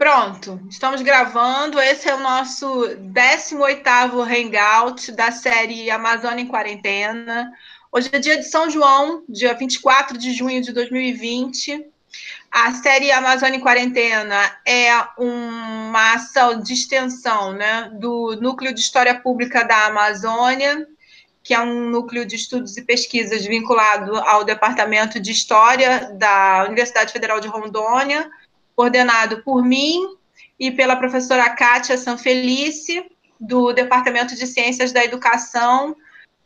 Pronto, estamos gravando. Esse é o nosso 18º Hangout da série Amazônia em Quarentena. Hoje é dia de São João, dia 24 de junho de 2020. A série Amazônia em Quarentena é uma ação de extensão, né, do Núcleo de História Pública da Amazônia, que é um núcleo de estudos e pesquisas vinculado ao Departamento de História da Universidade Federal de Rondônia, coordenado por mim e pela professora Kátia Sanfelice, do Departamento de Ciências da Educação,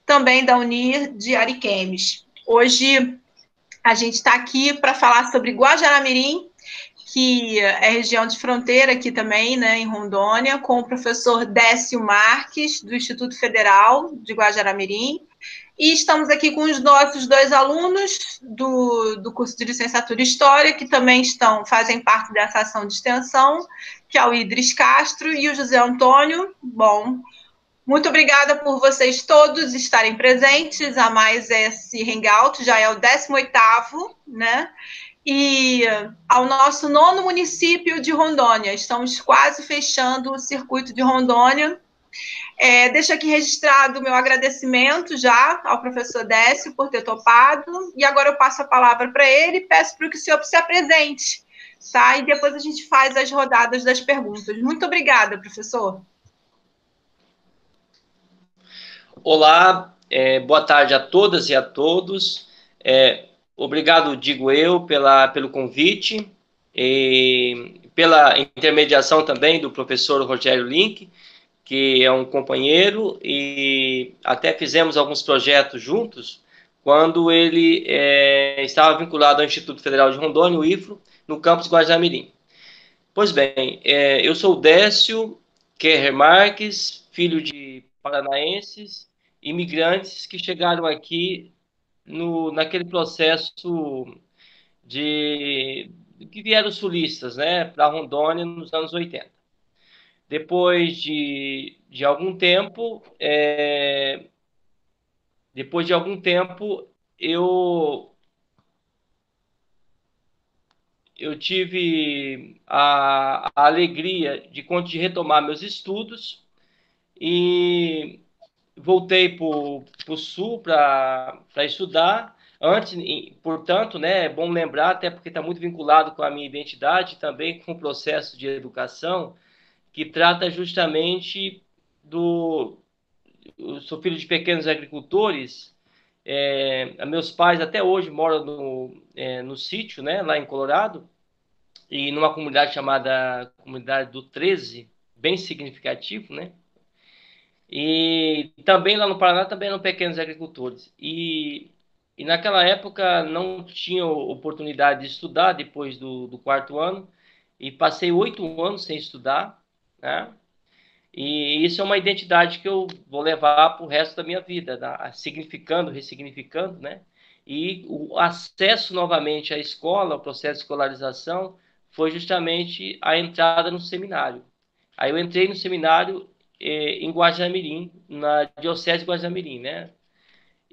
também da Unir de Ariquemes. Hoje a gente está aqui para falar sobre Guajará-Mirim, que é região de fronteira aqui também, né, em Rondônia, com o professor Décio Marques, do Instituto Federal de Guajará-Mirim. E estamos aqui com os nossos dois alunos do curso de licenciatura em História, que também fazem parte dessa ação de extensão, que é o Idris Castro e o José Antônio. Bom, muito obrigada por vocês todos estarem presentes a mais esse Hangout, já é o 18º, né? E ao nosso 9º município de Rondônia. Estamos quase fechando o circuito de Rondônia. Deixo aqui registrado o meu agradecimento já ao professor Décio por ter topado, e agora eu passo a palavra para ele e peço para que o senhor se apresente, tá? E depois a gente faz as rodadas das perguntas. Muito obrigada, professor. Olá, boa tarde a todas e a todos. Obrigado, digo eu, pelo convite e pela intermediação também do professor Rogério Link, que é um companheiro e até fizemos alguns projetos juntos quando ele estava vinculado ao Instituto Federal de Rondônia, o IFRO, no campus Guajará-Mirim. Pois bem, eu sou o Décio Kerrer Marques, filho de paranaenses, imigrantes que chegaram aqui naquele processo de que vieram sulistas, né, para Rondônia nos anos 80. Depois de algum tempo, eu eu tive a alegria de retomar meus estudos e voltei para o Sul para estudar. Antes, portanto, né, é bom lembrar, até porque está muito vinculado com a minha identidade, também com o processo de educação, que trata justamente do... Eu sou filho de pequenos agricultores, meus pais até hoje moram no sítio, né, lá em Colorado, e numa comunidade chamada Comunidade do 13, bem significativo, né? E também lá no Paraná também eram pequenos agricultores. E naquela época não tinha oportunidade de estudar depois do quarto ano, e passei 8 anos sem estudar, né? E isso é uma identidade que eu vou levar para o resto da minha vida, significando, ressignificando, né? E o acesso novamente à escola, ao processo de escolarização, foi justamente a entrada no seminário. Aí eu entrei no seminário em Guajará-Mirim, na Diocese de Guajará-Mirim, né?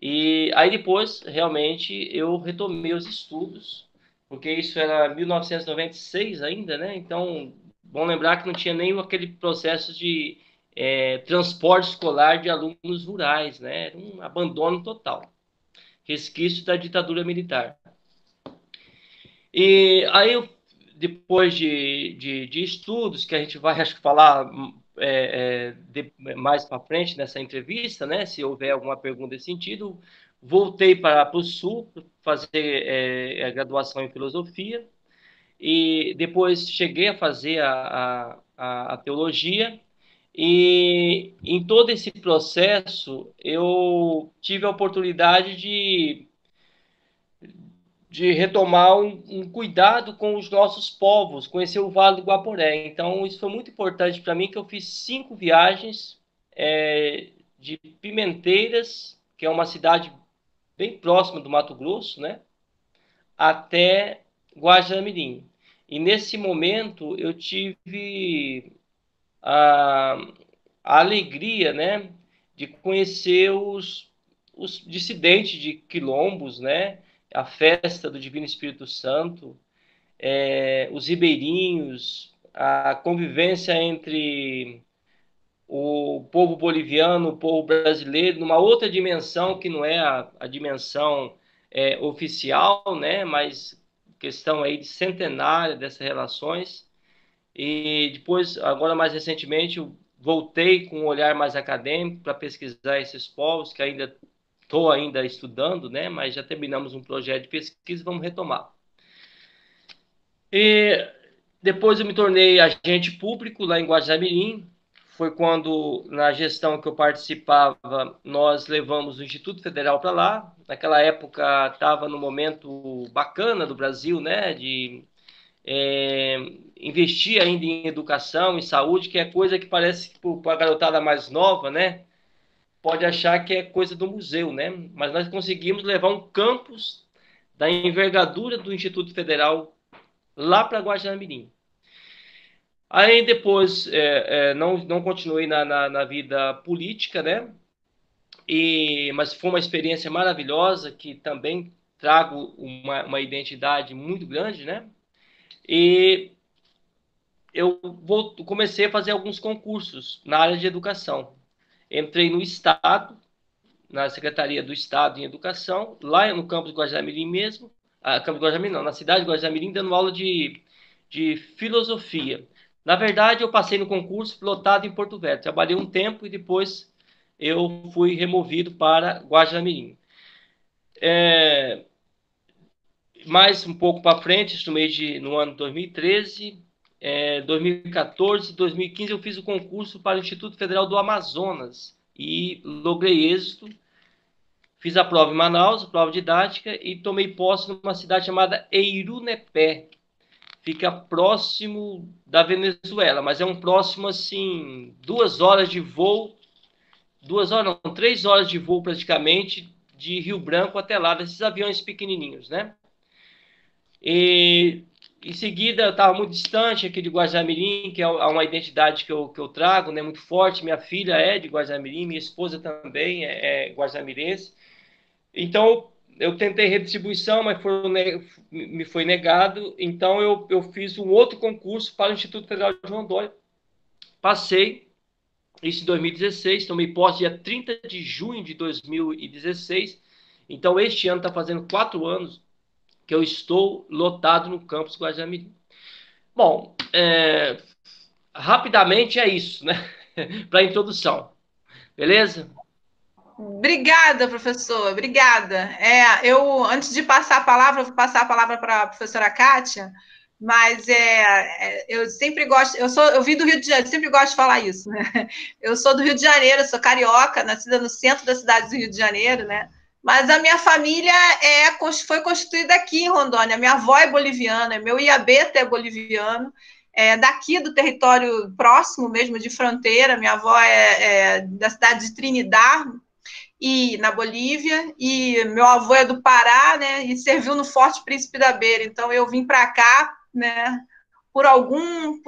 E aí depois, realmente, eu retomei os estudos, porque isso era 1996 ainda, né? Então, bom lembrar que não tinha nem aquele processo de transporte escolar de alunos rurais, né? Era um abandono total, resquício da ditadura militar. E aí, depois de estudos, que a gente vai, acho que, falar mais para frente nessa entrevista, né? Se houver alguma pergunta nesse sentido, voltei para o Sul fazer a graduação em filosofia e depois cheguei a fazer a teologia. E em todo esse processo eu tive a oportunidade de retomar um cuidado com os nossos povos, conhecer o Vale do Guaporé. Então, isso foi muito importante para mim, que eu fiz 5 viagens de Pimenteiras, que é uma cidade bem próxima do Mato Grosso, né, até Guajará-Mirim. E nesse momento eu tive a, a alegria, né, de conhecer os dissidentes de quilombos, né, a festa do Divino Espírito Santo, os ribeirinhos, a convivência entre o povo boliviano, o povo brasileiro, numa outra dimensão que não é a dimensão oficial, né? Mas questão aí de centenária dessas relações. E depois, agora mais recentemente, eu voltei com um olhar mais acadêmico para pesquisar esses povos, que ainda estou ainda estudando, né? Mas já terminamos um projeto de pesquisa e vamos retomar. E depois eu me tornei agente público lá em Guajará-Mirim. Foi quando, na gestão que eu participava, nós levamos o Instituto Federal para lá. Naquela época estava no momento bacana do Brasil, né? De investir ainda em educação, em saúde, que é coisa que parece que para a garotada mais nova, né? Pode achar que é coisa do museu, né? Mas nós conseguimos levar um campus da envergadura do Instituto Federal lá para Guajará-Mirim. Aí depois não continuei na vida política, né? Mas foi uma experiência maravilhosa que também trago uma identidade muito grande, né? E eu comecei a fazer alguns concursos na área de educação. Entrei no Estado, na Secretaria do Estado em Educação, lá no campus de Guajará-Mirim mesmo, campus de Guajará-Mirim não, na cidade de Guajará-Mirim, dando aula de filosofia. Na verdade, eu passei no concurso pilotado em Porto Velho. Trabalhei um tempo e depois eu fui removido para Guajará-Mirim. Mais um pouco para frente, no ano 2013, 2014, 2015, eu fiz o concurso para o Instituto Federal do Amazonas e logrei êxito. Fiz a prova em Manaus, a prova didática, e tomei posse numa cidade chamada Eirunepé. Fica próximo da Venezuela, mas é um próximo, assim, 2 horas de voo, 2 horas não, 3 horas de voo praticamente, de Rio Branco até lá, desses aviões pequenininhos, né? E em seguida, eu estava muito distante aqui de Guajará-Mirim, que é uma identidade que eu trago, né, muito forte. Minha filha é de Guajará-Mirim, minha esposa também é guajará-mirense. Então, eu tentei redistribuição, mas me foi negado. Então, eu fiz um outro concurso para o Instituto Federal de Rondônia. Passei, isso em 2016, tomei posse dia 30 de junho de 2016. Então, este ano está fazendo 4 anos que eu estou lotado no campus Guajará-Mirim. Bom, rapidamente é isso, né? Para a introdução. Beleza? Obrigada, professor, obrigada. Eu, antes de passar a palavra, vou passar a palavra para a professora Kátia, mas eu sempre gosto, eu vim do Rio de Janeiro, sempre gosto de falar isso, né? Eu sou do Rio de Janeiro, sou carioca, nascida no centro da cidade do Rio de Janeiro, né? Mas a minha família foi constituída aqui em Rondônia. Minha avó é boliviana, meu Iabeta é boliviano, daqui do território próximo mesmo, de fronteira. Minha avó é da cidade de Trinidad, e na Bolívia, e meu avô é do Pará, né, e serviu no Forte Príncipe da Beira. Então eu vim para cá, né, por algum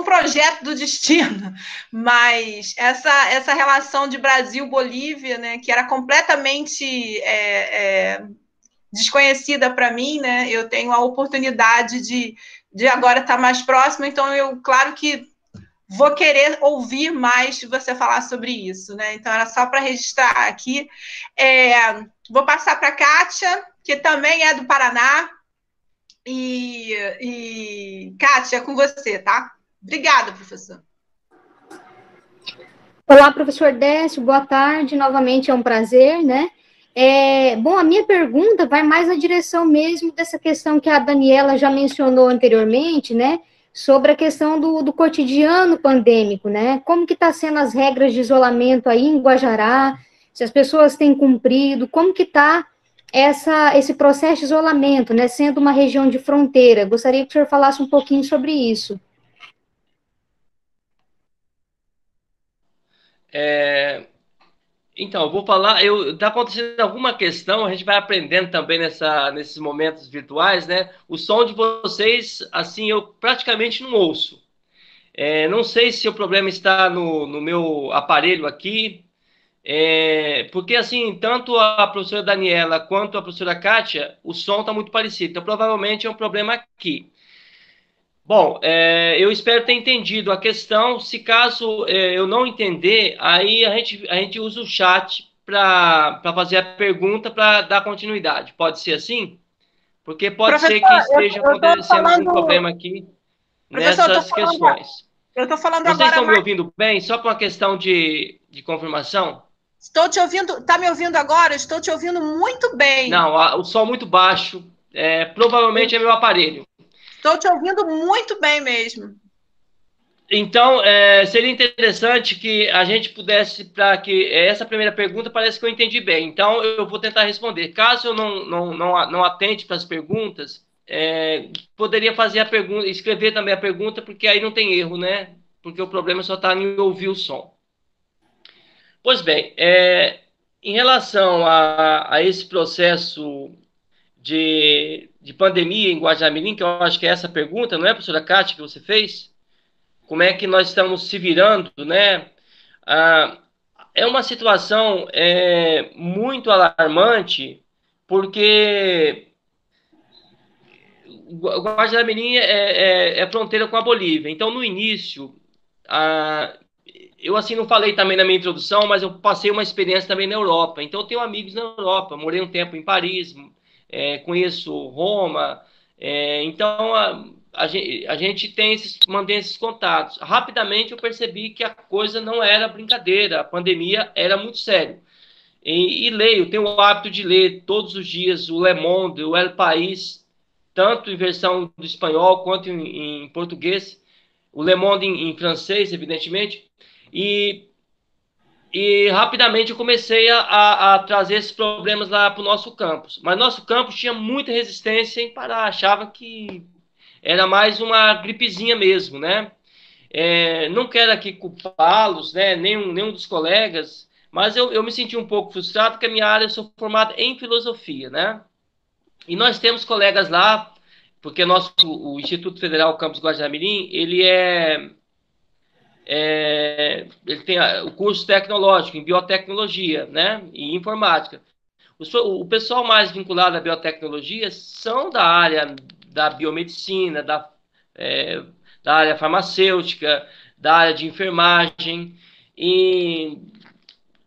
projeto do destino, mas essa relação de Brasil-Bolívia, né, que era completamente desconhecida para mim, né, eu tenho a oportunidade de agora estar mais próxima, então claro que vou querer ouvir mais você falar sobre isso, né? Então, era só para registrar aqui. Vou passar para a Kátia, que também é do Paraná. Kátia, é com você, tá? Obrigada, professor. Olá, professor Décio, boa tarde. Novamente é um prazer, né? Bom, a minha pergunta vai mais na direção mesmo dessa questão que a Daniela já mencionou anteriormente, né? Sobre a questão do cotidiano pandêmico, né? Como que está sendo as regras de isolamento aí em Guajará? Se as pessoas têm cumprido, como que está esse processo de isolamento, né? Sendo uma região de fronteira. Gostaria que o senhor falasse um pouquinho sobre isso. Então, eu vou falar, está acontecendo alguma questão, a gente vai aprendendo também nesses momentos virtuais, né? O som de vocês, assim, eu praticamente não ouço. Não sei se o problema está no meu aparelho aqui, Porque, assim, tanto a professora Daniela quanto a professora Kátia, o som está muito parecido. Então, provavelmente é um problema aqui. Bom, eu espero ter entendido a questão. Se caso eu não entender, aí a gente usa o chat para fazer a pergunta para dar continuidade. Pode ser assim? Porque pode ser que Professor, esteja eu estou acontecendo algum falando. problema aqui Professor, nessas questões. eu estou falando Vocês agora estão me mais. ouvindo bem? Só para uma questão de confirmação? Estou te ouvindo. Está me ouvindo agora? Estou te ouvindo muito bem. Não, o som muito baixo. Provavelmente é meu aparelho. Estou te ouvindo muito bem mesmo. Então, seria interessante que a gente pudesse, para que essa primeira pergunta parece que eu entendi bem. Então, eu vou tentar responder. Caso eu não atente para as perguntas, poderia fazer a pergunta, escrever também a pergunta, porque aí não tem erro, né? Porque o problema só está em ouvir o som. Pois bem, em relação a esse processo de pandemia em Guajamirim, que eu acho que é essa a pergunta, não é, professora Kátia, que você fez? Como é que nós estamos se virando, né? Ah, é uma situação muito alarmante, porque o Guajamirim é fronteira com a Bolívia. Então, no início, ah, eu assim não falei também na minha introdução, mas eu passei uma experiência também na Europa. Então, eu tenho amigos na Europa. Morei um tempo em Paris, conheço Roma. Então, a gente mantém esses contatos. Rapidamente, eu percebi que a coisa não era brincadeira. A pandemia era muito séria. E leio, tenho o hábito de ler todos os dias o Le Monde, o El País, tanto em versão do espanhol quanto em português, o Le Monde em francês, evidentemente, e, e rapidamente eu comecei a trazer esses problemas lá para o nosso campus. Mas nosso campus tinha muita resistência em parar, achava que era mais uma gripezinha mesmo, né? Não quero aqui culpá-los, né? Nenhum dos colegas, mas eu me senti um pouco frustrado porque a minha área eu sou formado em filosofia, né? E nós temos colegas lá, porque o Instituto Federal Campus Guajamirim, ele tem o curso tecnológico em biotecnologia, né? E informática. O pessoal mais vinculado à biotecnologia são da área da biomedicina, é, da área farmacêutica, da área de enfermagem. E,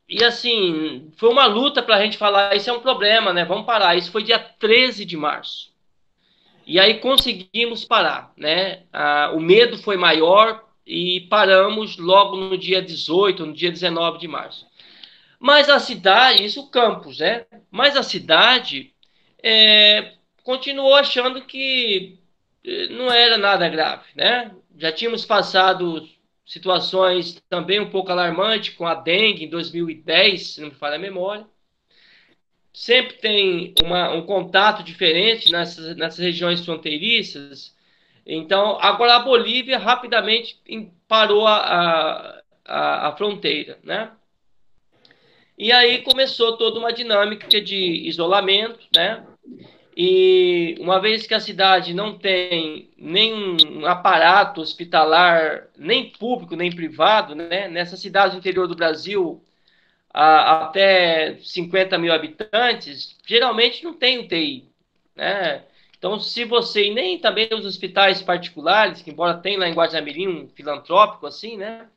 e assim, foi uma luta para a gente falar, isso é um problema, né? Vamos parar. Isso foi dia 13 de março. E aí conseguimos parar, né? O medo foi maior e paramos logo no dia 18, no dia 19 de março. Mas a cidade, isso o campus, né? Mas a cidade continuou achando que não era nada grave, né? Já tínhamos passado situações também um pouco alarmantes com a dengue em 2010, se não me falha a memória. Sempre tem um contato diferente nessas regiões fronteiriças. Então, agora a Bolívia rapidamente parou a fronteira, né? E aí começou toda uma dinâmica de isolamento, né? E uma vez que a cidade não tem nenhum aparato hospitalar, nem público, nem privado, né? Nessa cidade do interior do Brasil, até 50 mil habitantes, geralmente não tem UTI, né? Então, se você, e nem também os hospitais particulares, que embora tenha lá em Guajamirim um filantrópico assim, né?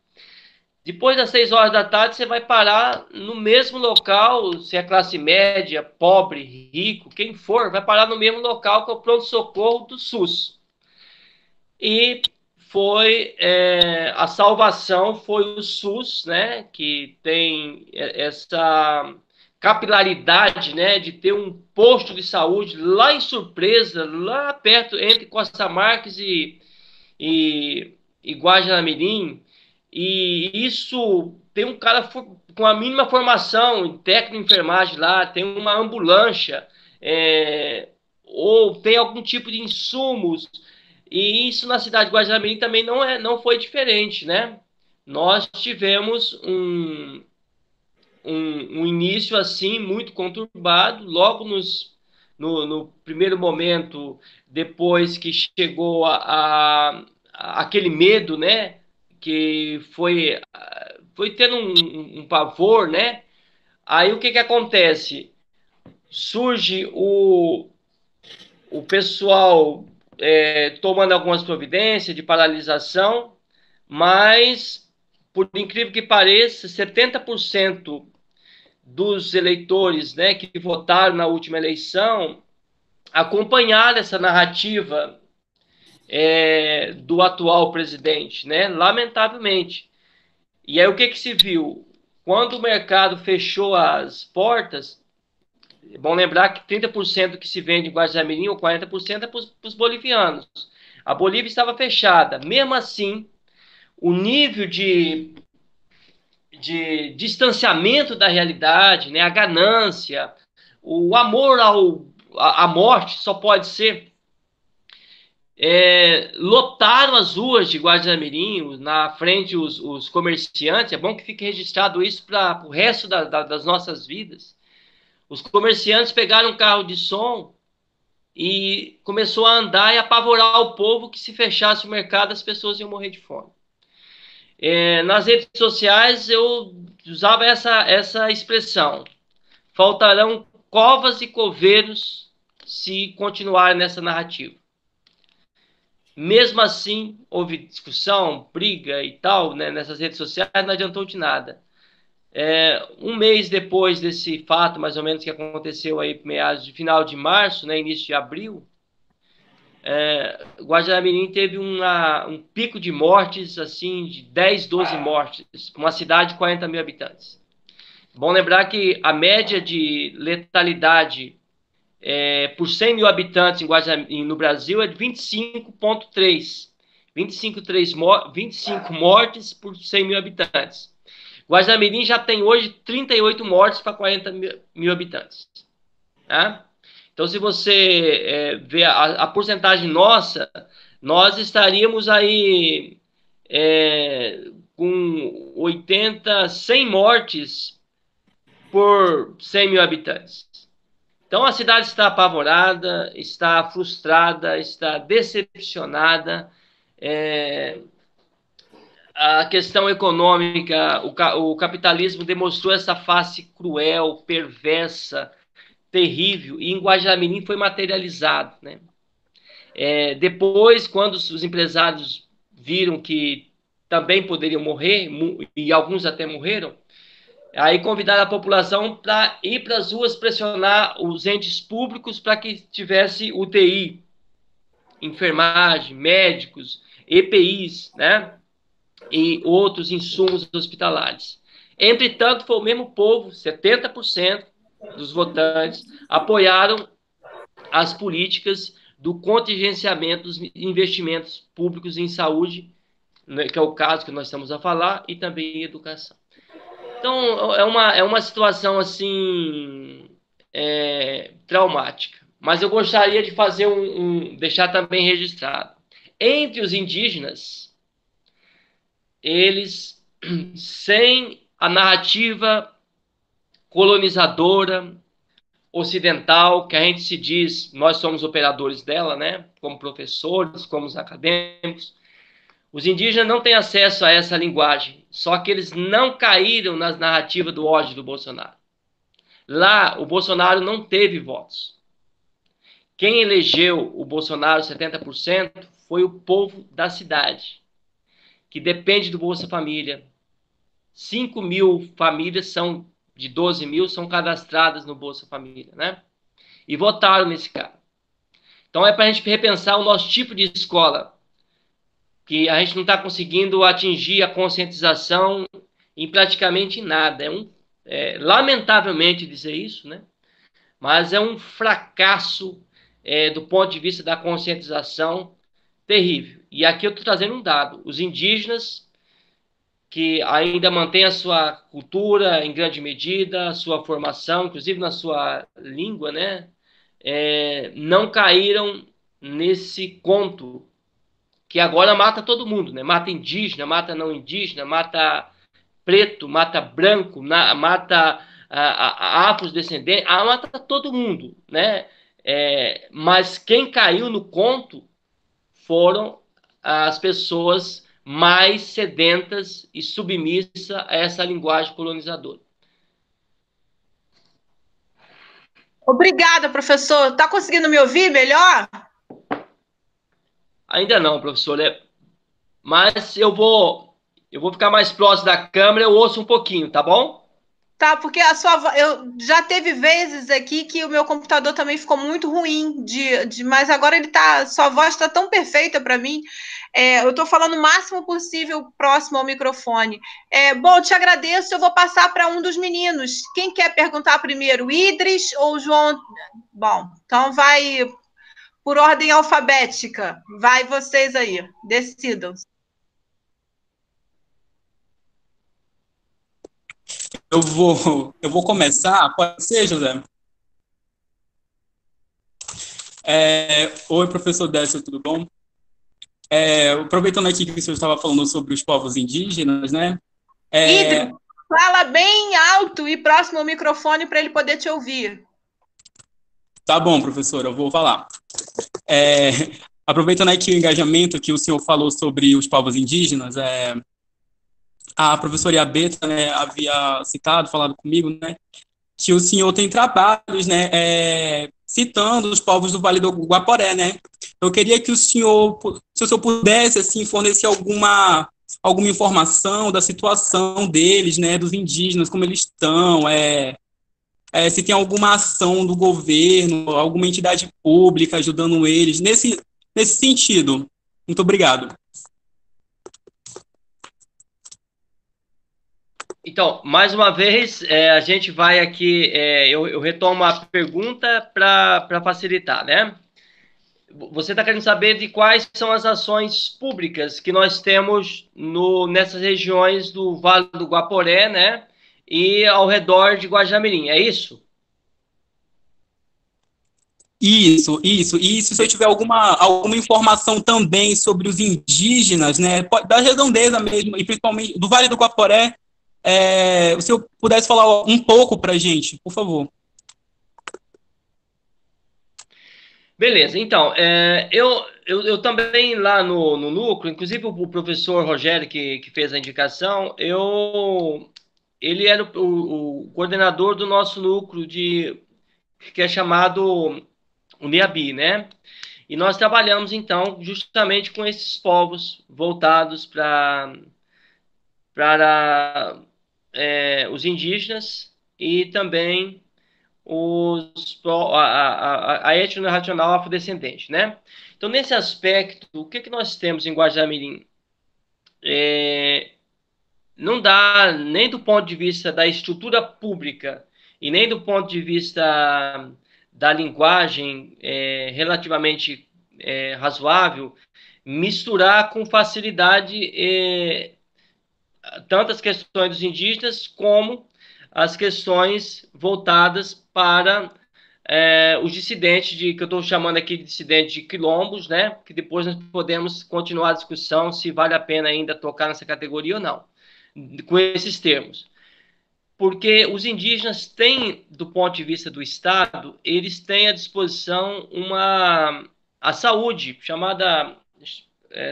Depois das 6 horas da tarde, você vai parar no mesmo local, se é classe média, pobre, rico, quem for, vai parar no mesmo local que é o pronto-socorro do SUS. E a salvação foi o SUS, né, que tem essa capilaridade, né, de ter um posto de saúde lá em Surpresa, lá perto, entre Costa Marques e Guajamirim, e isso tem um cara com a mínima formação, técnico de enfermagem lá, tem uma ambulância, ou tem algum tipo de insumos, e isso na cidade de Guajamirim também não foi diferente, né? Nós tivemos um início assim muito conturbado, logo no primeiro momento, depois que chegou aquele medo, né? Que foi tendo um pavor, né? Aí o que que acontece? Surge o pessoal tomando algumas providências de paralisação, mas, por incrível que pareça, 70% dos eleitores, né, que votaram na última eleição acompanharam essa narrativa do atual presidente, né, lamentavelmente. E aí o que que se viu? Quando o mercado fechou as portas, é bom lembrar que 30% que se vende em Guaxamirim, ou 40% é para os bolivianos. A Bolívia estava fechada. Mesmo assim, o nível de distanciamento da realidade, né, a ganância, o amor à morte só pode ser. Lotaram as ruas de Guaxamirim, na frente os comerciantes. É bom que fique registrado isso para o resto das nossas vidas. Os comerciantes pegaram um carro de som e começou a andar e apavorar o povo que se fechasse o mercado as pessoas iam morrer de fome. Nas redes sociais eu usava essa expressão: faltarão covas e coveiros se continuar nessa narrativa. Mesmo assim, houve discussão, briga e tal, né, nessas redes sociais, não adiantou de nada. Um mês depois desse fato, mais ou menos, que aconteceu aí meados de final de março, né, início de abril, Guaxamirim teve um pico de mortes, assim, de 10, 12 mortes, uma cidade de 40 mil habitantes. Bom lembrar que a média de letalidade por 100 mil habitantes no Brasil é de 25,3. 25 mortes por 100 mil habitantes. Guaxamirim já tem hoje 38 mortes para 40 mil habitantes. Tá? Então, se você ver a porcentagem nossa, nós estaríamos aí com 80, 100 mortes por 100 mil habitantes. Então, a cidade está apavorada, está frustrada, está decepcionada. A questão econômica, o capitalismo demonstrou essa face cruel, perversa, terrível, e em Guaxamirim foi materializado, né? Depois, quando os empresários viram que também poderiam morrer, e alguns até morreram, aí convidaram a população para ir para as ruas pressionar os entes públicos para que tivesse UTI, enfermagem, médicos, EPIs, né? E outros insumos hospitalares. Entretanto, foi o mesmo povo, 70% dos votantes apoiaram as políticas do contingenciamento dos investimentos públicos em saúde, né, que é o caso que nós estamos a falar, e também em educação. Então, é uma situação, assim, traumática. Mas eu gostaria de fazer deixar também registrado. Entre os indígenas, eles, sem a narrativa colonizadora, ocidental, que a gente se diz, nós somos operadores dela, né? Como professores, como os acadêmicos, os indígenas não têm acesso a essa linguagem, só que eles não caíram nas narrativas do ódio do Bolsonaro. Lá, o Bolsonaro não teve votos. Quem elegeu o Bolsonaro 70% foi o povo da cidade, que depende do Bolsa Família. 5 mil famílias de 12 mil são cadastradas no Bolsa Família, né? E votaram nesse cara. Então é para a gente repensar o nosso tipo de escola, que a gente não está conseguindo atingir a conscientização em praticamente nada. Lamentavelmente dizer isso, né? Mas é um fracasso do ponto de vista da conscientização terrível. E aqui eu estou trazendo um dado. Os indígenas, que ainda mantêm a sua cultura em grande medida, a sua formação, inclusive na sua língua, né? Não caíram nesse conto que agora mata todo mundo, né? Mata indígena, mata não indígena, mata preto, mata branco, mata afrodescendente, mata todo mundo, né? Mas quem caiu no conto foram as pessoas mais sedentas e submissas a essa linguagem colonizadora. Obrigada, professor. Está conseguindo me ouvir melhor? Ainda não, professor, mas eu vou ficar mais próximo da câmera, eu ouço um pouquinho, tá bom? Tá, porque a sua eu já teve vezes aqui que o meu computador também ficou muito ruim mas agora sua voz está tão perfeita para mim. Eu estou falando o máximo possível próximo ao microfone. Bom, te agradeço. Eu vou passar para um dos meninos. Quem quer perguntar primeiro, Idris ou João? Bom, então vai por ordem alfabética. Vai vocês aí, decidam. Eu vou começar, pode ser, José? Oi, professor Décio, tudo bom? Aproveitando aqui que o senhor estava falando sobre os povos indígenas, né? Idris, fala bem alto e próximo ao microfone para ele poder te ouvir. Tá bom, professor, eu vou falar. Aproveitando aqui o engajamento que o senhor falou sobre os povos indígenas, a professora Iabeta, né, havia citado, falado comigo, né, que o senhor tem trabalhos, né, citando os povos do Vale do Guaporé, né? Eu queria que se o senhor pudesse, assim, fornecer alguma informação da situação deles, né, dos indígenas, como eles estão, se tem alguma ação do governo, alguma entidade pública ajudando eles, nesse sentido. Muito obrigado. Então, mais uma vez, a gente vai aqui, eu retomo a pergunta para facilitar, né? Você está querendo saber de quais são as ações públicas que nós temos nessas regiões do Vale do Guaporé, né? E ao redor de Guajamirim, é isso? Isso. E se eu tiver alguma informação também sobre os indígenas, né, da redondeza mesmo, e principalmente do Vale do Guaporé, se eu pudesse falar um pouco para a gente, por favor. Beleza, então, eu também lá no núcleo, inclusive o professor Rogério que fez a indicação, ele era o coordenador do nosso núcleo que é chamado Uniabi, né? E nós trabalhamos, então, justamente com esses povos voltados para os indígenas e também a etnorracional afrodescendente, né? Então, nesse aspecto, o que nós temos em Guajamirim? Não dá nem do ponto de vista da estrutura pública e nem do ponto de vista da linguagem relativamente razoável misturar com facilidade tanto as questões dos indígenas como as questões voltadas para os dissidentes, que eu estou chamando aqui de dissidentes de quilombos, né? Que depois nós podemos continuar a discussão se vale a pena ainda tocar nessa categoria ou não, com esses termos. Porque os indígenas têm, do ponto de vista do Estado, eles têm à disposição a saúde, chamada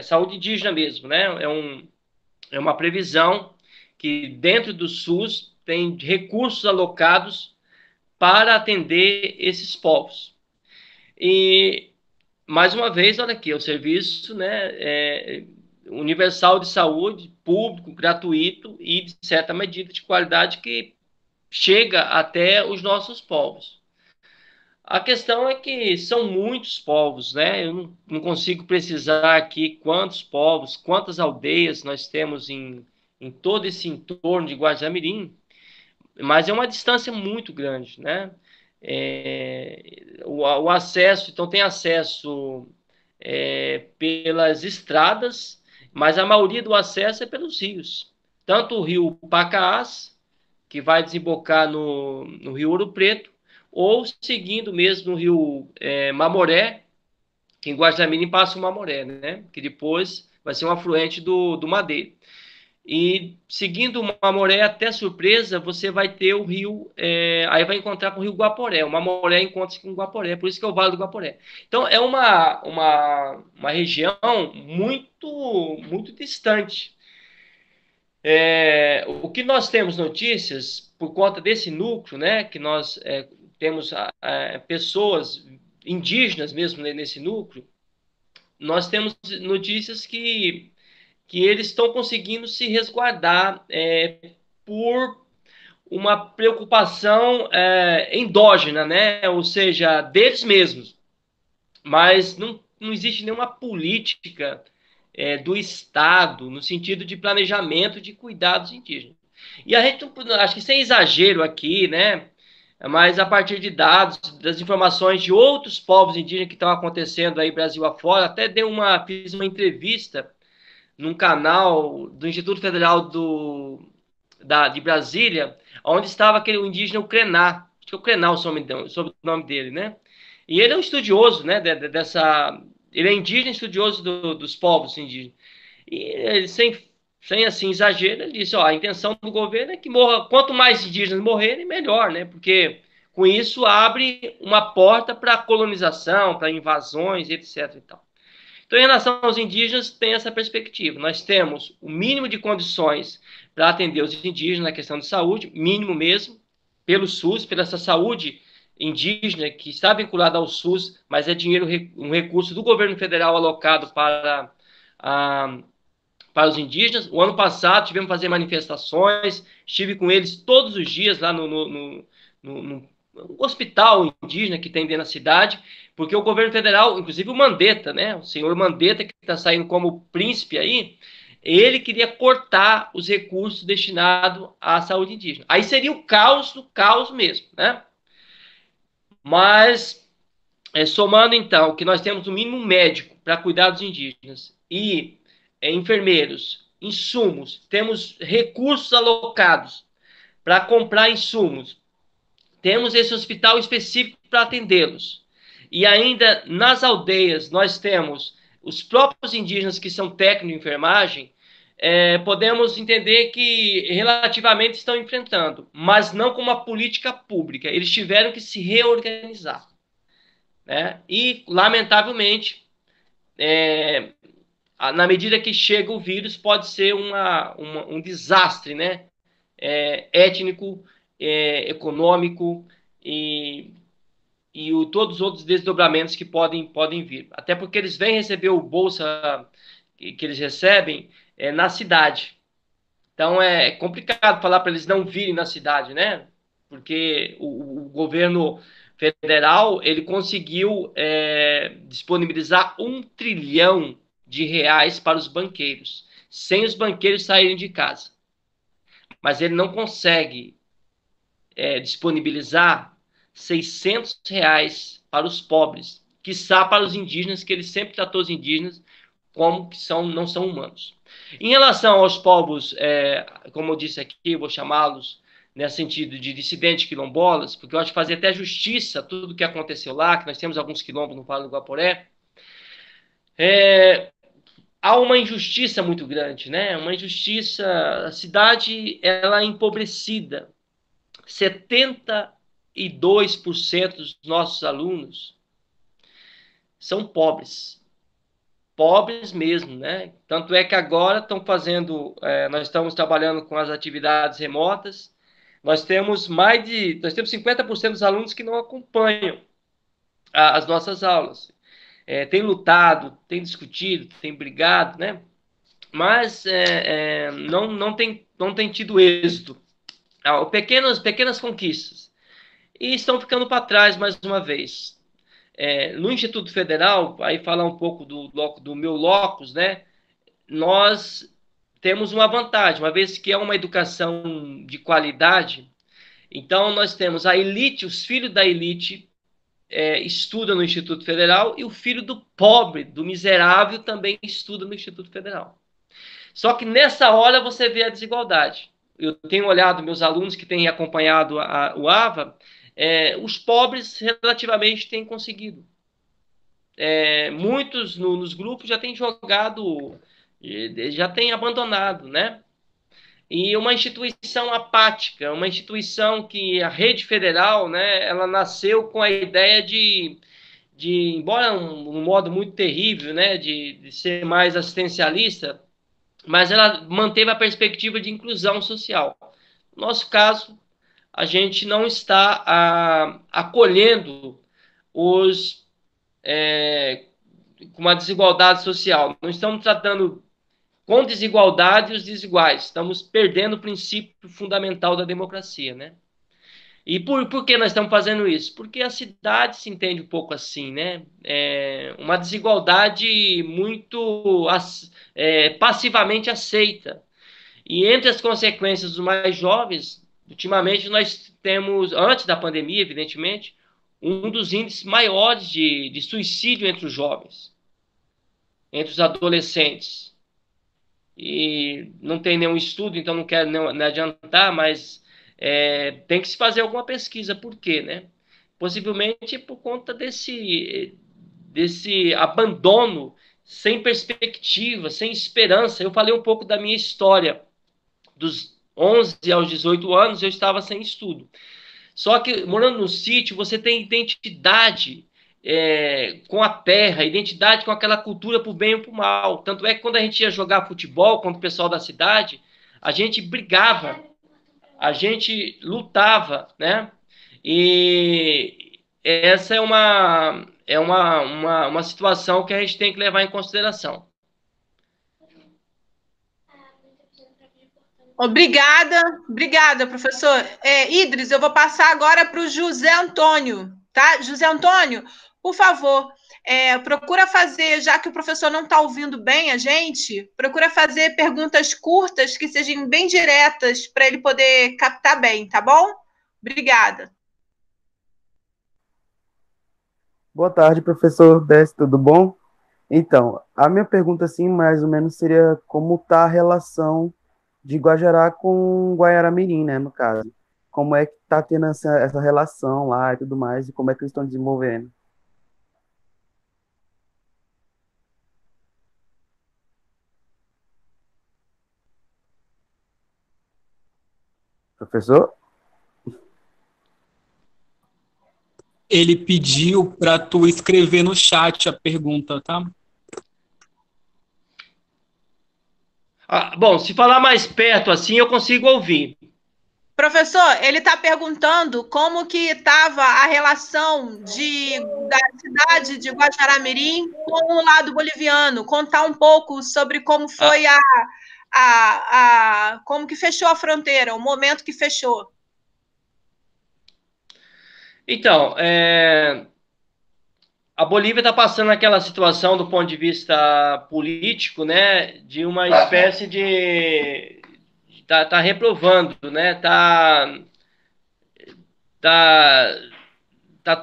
saúde indígena mesmo, né? É uma previsão que dentro do SUS tem recursos alocados para atender esses povos. E, mais uma vez, olha aqui, o serviço, né, universal de saúde, público, gratuito e, de certa medida, de qualidade que chega até os nossos povos. A questão é que são muitos povos, né? Eu não consigo precisar aqui quantos povos, quantas aldeias nós temos em todo esse entorno de Guajamirim, mas é uma distância muito grande, né? O acesso, então tem acesso pelas estradas, mas a maioria do acesso é pelos rios. Tanto o rio Pacaás, que vai desembocar no rio Ouro Preto, ou seguindo mesmo no rio Mamoré, que em Guajamirim passa o Mamoré, né? Que depois vai ser um afluente do Madeira. E seguindo o Mamoré até Surpresa, você vai ter o rio, aí vai encontrar com o rio Guaporé. O Mamoré encontra-se com o Guaporé, por isso que é o Vale do Guaporé. Então é uma região muito distante. O que nós temos notícias por conta desse núcleo, né, que nós temos pessoas indígenas mesmo nesse núcleo, nós temos notícias que eles estão conseguindo se resguardar por uma preocupação endógena, né? Ou seja, deles mesmos. Mas não existe nenhuma política do Estado no sentido de planejamento de cuidados indígenas. E a gente, acho que sem exagero aqui, né? Mas a partir de dados, das informações de outros povos indígenas que estão acontecendo aí Brasil afora, até fiz uma entrevista num canal do Instituto Federal de Brasília, onde estava aquele indígena, o Krená, acho que é o Krená o sobrenome dele, né? E ele é um estudioso, né, ele é indígena, estudioso dos povos indígenas. E ele, sem assim exagero, ele disse, ó, a intenção do governo é que morra, quanto mais indígenas morrerem, melhor, né? Porque com isso abre uma porta para colonização, para invasões, etc. e tal. Então, em relação aos indígenas, tem essa perspectiva. Nós temos o mínimo de condições para atender os indígenas na questão de saúde, mínimo mesmo, pelo SUS, pela essa saúde indígena que está vinculada ao SUS, mas é dinheiro, um recurso do governo federal alocado para os indígenas. O ano passado tivemos que fazer manifestações, estive com eles todos os dias lá no hospital indígena que tem dentro da cidade, porque o governo federal, inclusive o Mandetta, né, o senhor Mandetta, que está saindo como príncipe aí, ele queria cortar os recursos destinados à saúde indígena. Aí seria o caos do caos mesmo, né? Mas, somando então, que nós temos o mínimo médico para cuidar dos indígenas e enfermeiros, insumos, temos recursos alocados para comprar insumos, temos esse hospital específico para atendê-los. E ainda nas aldeias nós temos os próprios indígenas que são técnicos de enfermagem, podemos entender que relativamente estão enfrentando, mas não com uma política pública. Eles tiveram que se reorganizar, né? E, lamentavelmente, na medida que chega o vírus, pode ser um desastre, né? Étnico, econômico e todos os outros desdobramentos que podem vir. Até porque eles vêm receber o Bolsa que eles recebem na cidade. Então é complicado falar para eles não virem na cidade, né? Porque o governo federal ele conseguiu disponibilizar R$ 1 trilhão para os banqueiros, sem os banqueiros saírem de casa. Mas ele não consegue disponibilizar R$ 600 para os pobres, quiçá para os indígenas, que ele sempre tratou os indígenas como que não são humanos. Em relação aos povos, como eu disse aqui, vou chamá-los nesse sentido de dissidentes quilombolas, porque eu acho que fazer até justiça tudo o que aconteceu lá, que nós temos alguns quilombos no Vale do Guaporé, há uma injustiça muito grande, né? Uma injustiça, a cidade ela é empobrecida. 72% dos nossos alunos são pobres. Pobres mesmo, né? Tanto é que agora nós estamos trabalhando com as atividades remotas, nós temos 50% dos alunos que não acompanham as nossas aulas. Tem lutado, tem discutido, tem brigado, né? Mas não tem tido êxito. Pequenas conquistas. E estão ficando para trás mais uma vez. No Instituto Federal, aí falar um pouco do meu locus, né? Nós temos uma vantagem, uma vez que é uma educação de qualidade, então nós temos a elite, os filhos da elite estudam no Instituto Federal e o filho do pobre, do miserável, também estuda no Instituto Federal. Só que nessa hora você vê a desigualdade. Eu tenho olhado meus alunos que têm acompanhado o AVA, os pobres relativamente têm conseguido. Muitos nos grupos já têm jogado, já têm abandonado, né? E uma instituição apática, uma instituição que a rede federal, né, ela nasceu com a ideia embora um modo muito terrível, né, de ser mais assistencialista, mas ela manteve a perspectiva de inclusão social. No nosso caso, a gente não está acolhendo os com uma desigualdade social. Não estamos tratando com desigualdade os desiguais. Estamos perdendo o princípio fundamental da democracia, né? E por que nós estamos fazendo isso? Porque a cidade se entende um pouco assim, né? Uma desigualdade muito passivamente aceita. E entre as consequências dos mais jovens, ultimamente nós temos, antes da pandemia, evidentemente, um dos índices maiores de suicídio entre os jovens, entre os adolescentes. E não tem nenhum estudo, então não quero não adiantar, mas tem que se fazer alguma pesquisa. Por quê, né? Possivelmente por conta desse abandono sem perspectiva, sem esperança. Eu falei um pouco da minha história. Dos 11 aos 18 anos, eu estava sem estudo. Só que, morando no sítio, você tem identidade com a terra, identidade com aquela cultura para o bem ou para o mal. Tanto é que quando a gente ia jogar futebol com o pessoal da cidade, a gente brigava, a gente lutava, né? E essa é uma situação que a gente tem que levar em consideração. Obrigada, professor. Idris, eu vou passar agora para o José Antônio, tá? José Antônio, por favor, procura fazer, já que o professor não está ouvindo bem a gente, procura fazer perguntas curtas que sejam bem diretas para ele poder captar bem, tá bom? Obrigada. Boa tarde, professor Décio, tudo bom? Então, a minha pergunta, assim, mais ou menos, seria como está a relação de Guajará com Guaiara-Mirim, né, no caso. Como é que está tendo essa relação lá e tudo mais, e como é que eles estão desenvolvendo? Professor? Ele pediu para tu escrever no chat a pergunta, tá? Bom, se falar mais perto assim, eu consigo ouvir. Professor, ele está perguntando como que estava a relação da cidade de Guajará-Mirim com o lado boliviano. Contar um pouco sobre como foi como que fechou a fronteira, o momento que fechou. Então, a Bolívia está passando aquela situação do ponto de vista político, né, de uma espécie de tá reprovando, né, tá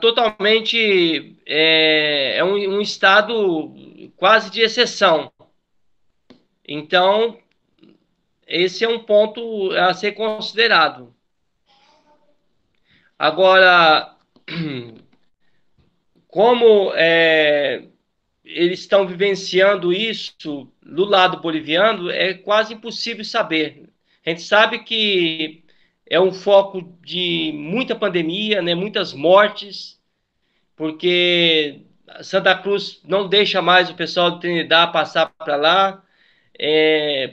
totalmente um estado quase de exceção. Então, esse é um ponto a ser considerado. Agora, como eles estão vivenciando isso do lado boliviano, é quase impossível saber. A gente sabe que é um foco de muita pandemia, né, muitas mortes, porque Santa Cruz não deixa mais o pessoal do Trinidad passar para lá.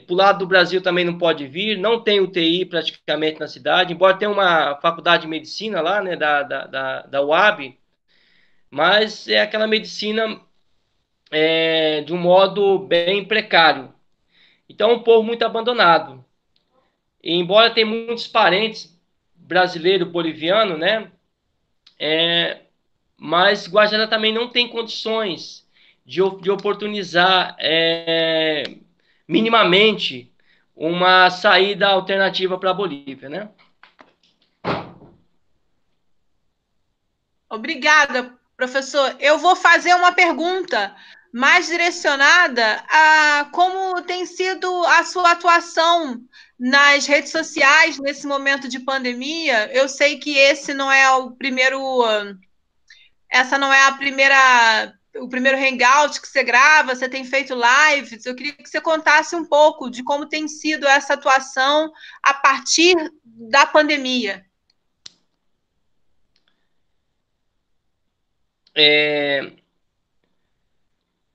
Para o lado do Brasil também não pode vir, não tem UTI praticamente na cidade, embora tenha uma faculdade de medicina lá, né, da UAB, mas é aquela medicina de um modo bem precário. Então, é um povo muito abandonado. E, embora tenha muitos parentes brasileiro, boliviano, né, mas Guajará também não tem condições de oportunizar minimamente uma saída alternativa para a Bolívia, né? Obrigada, professor. Eu vou fazer uma pergunta mais direcionada a como tem sido a sua atuação nas redes sociais nesse momento de pandemia. Eu sei que esse não é o primeiro, essa não é o primeiro hangout que você grava, você tem feito lives. Eu queria que você contasse um pouco de como tem sido essa atuação a partir da pandemia.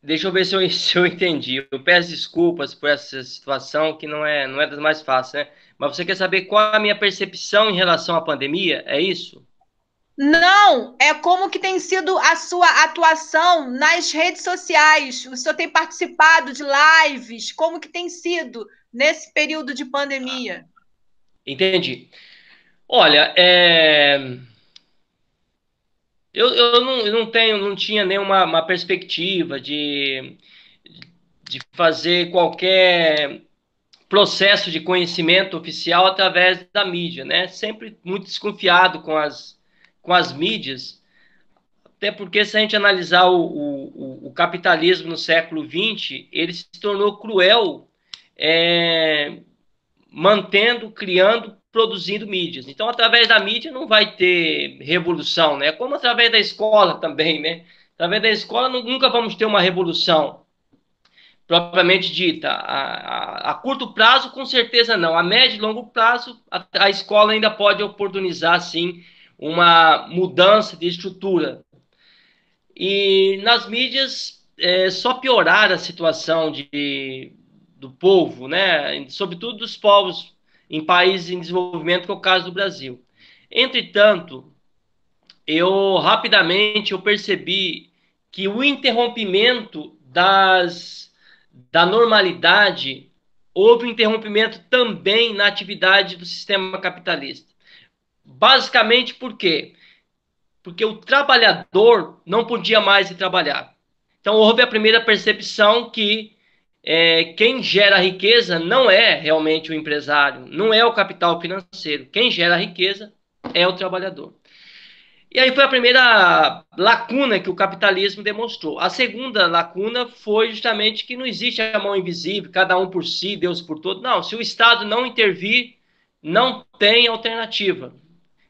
Deixa eu ver se eu entendi. Eu peço desculpas por essa situação que não é das mais fáceis, né? Mas você quer saber qual é a minha percepção em relação à pandemia? É isso? Não, é como que tem sido a sua atuação nas redes sociais. O senhor tem participado de lives? Como que tem sido nesse período de pandemia? Entendi. Olha, eu não tinha nenhuma uma perspectiva de fazer qualquer processo de conhecimento oficial através da mídia, né? Sempre muito desconfiado com as mídias, até porque se a gente analisar o capitalismo no século XX, ele se tornou cruel, é, mantendo, criando, produzindo mídias. Então, através da mídia não vai ter revolução, né? Como através da escola também, né? Através da escola nunca vamos ter uma revolução propriamente dita. A curto prazo, com certeza não. A médio e longo prazo, a escola ainda pode oportunizar, sim, uma mudança de estrutura. E nas mídias, só piorar a situação do povo, né? Sobretudo dos povos em países em desenvolvimento, que é o caso do Brasil. Entretanto, rapidamente eu percebi que o interrompimento da normalidade, houve um interrompimento também na atividade do sistema capitalista. Basicamente por quê? Porque o trabalhador não podia mais ir trabalhar. Então houve a primeira percepção que quem gera a riqueza não é realmente o empresário, não é o capital financeiro. Quem gera a riqueza é o trabalhador. E aí foi a primeira lacuna que o capitalismo demonstrou. A segunda lacuna foi justamente que não existe a mão invisível, cada um por si, Deus por todo. Não, se o Estado não intervir, não tem alternativa.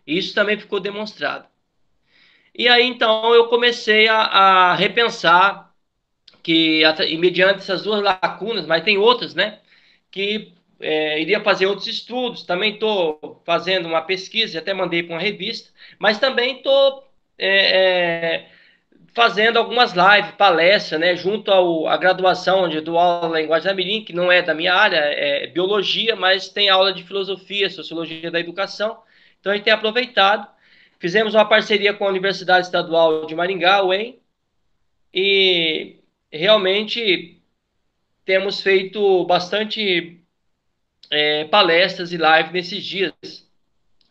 Isso também ficou demonstrado. E aí, então, eu comecei a repensar que, e mediante essas duas lacunas, mas tem outras, né? Que iria fazer outros estudos. Também estou fazendo uma pesquisa, até mandei para uma revista, mas também estou fazendo algumas lives, palestras, né? Junto à graduação, onde eu dou aula em Guajará-Mirim, que não é da minha área, é biologia, mas tem aula de filosofia, sociologia da educação. Então, a gente tem aproveitado. Fizemos uma parceria com a Universidade Estadual de Maringá, UEM, e realmente temos feito bastante palestras e lives nesses dias.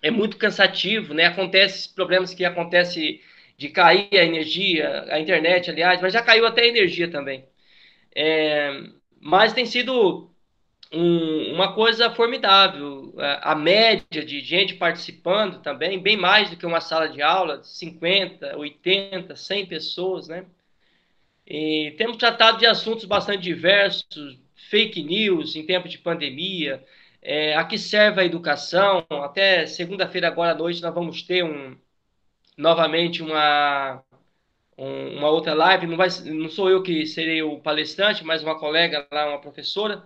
É muito cansativo, né? Acontece problemas que acontecem de cair a energia, a internet, aliás, mas já caiu até a energia também. Mas tem sido uma coisa formidável. A média de gente participando também, bem mais do que uma sala de aula, 50, 80, 100 pessoas, né? E temos tratado de assuntos bastante diversos, fake news em tempo de pandemia, a que serve a educação. Até segunda-feira, agora à noite, nós vamos ter novamente uma outra live. Não sou eu que serei o palestrante, mas uma colega lá, uma professora.